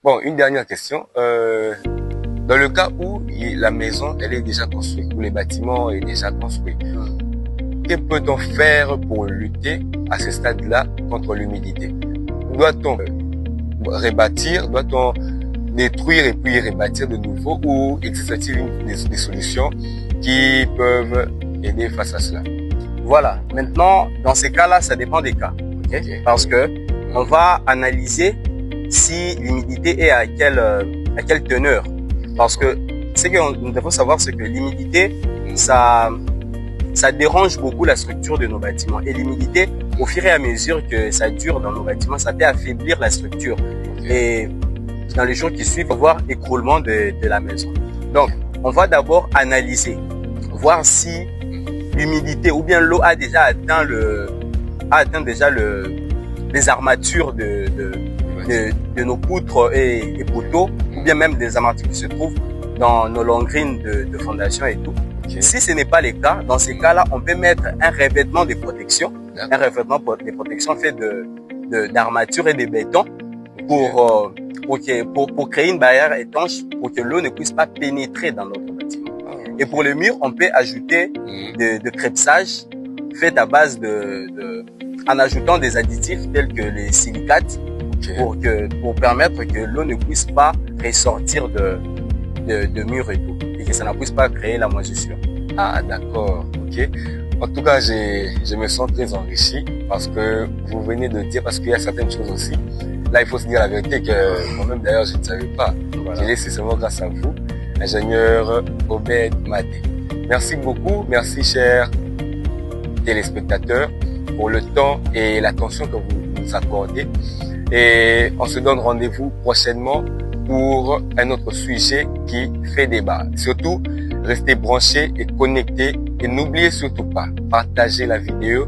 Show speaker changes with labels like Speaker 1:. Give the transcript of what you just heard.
Speaker 1: Bon, une dernière question. Dans le cas où la maison, elle est déjà construite, où le bâtiment est déjà construit, que peut-on faire pour lutter à ce stade-là contre l'humidité? Doit-on rebâtir? Doit-on détruire et puis rebâtir de nouveau? Ou existe-t-il des solutions qui peuvent aider face à cela?
Speaker 2: Voilà. Maintenant, dans ces cas-là, ça dépend des cas. Okay? Parce que on va analyser si l'humidité est à quelle teneur. Parce que ce que nous devons savoir, c'est que l'humidité, ça dérange beaucoup la structure de nos bâtiments. Et l'humidité, au fur et à mesure que ça dure dans nos bâtiments, ça peut affaiblir la structure. Et dans les jours qui suivent, on va voir écroulement de la maison. Donc, on va d'abord analyser, voir si l'humidité ou bien l'eau a déjà atteint les armatures de nos poutres et poteaux, ou bien même des armatures qui se trouvent dans nos longrines de fondation et tout. Okay. Si ce n'est pas le cas, dans ces cas-là, on peut mettre un revêtement de protection, un revêtement de protection fait d'armature et de béton pour créer une barrière étanche pour que l'eau ne puisse pas pénétrer dans notre bâtiment. Et pour le mur, on peut ajouter de crépissage fait à base en ajoutant des additifs tels que les silicates pour permettre que l'eau ne puisse pas ressortir de mur et tout, et que ça ne puisse pas créer la moisissure.
Speaker 1: Ah, d'accord, ok. En tout cas, je me sens très enrichi parce que vous venez de dire, parce qu'il y a certaines choses aussi. Là, il faut se dire la vérité que moi-même d'ailleurs, je ne savais pas. Voilà. Je l'ai, c'est seulement grâce à vous, ingénieur Obed Maté. Merci beaucoup, merci chers téléspectateurs pour le temps et l'attention que vous nous accordez. Et on se donne rendez-vous prochainement pour un autre sujet qui fait débat. Surtout, restez branchés et connectés et n'oubliez surtout pas, partagez la vidéo.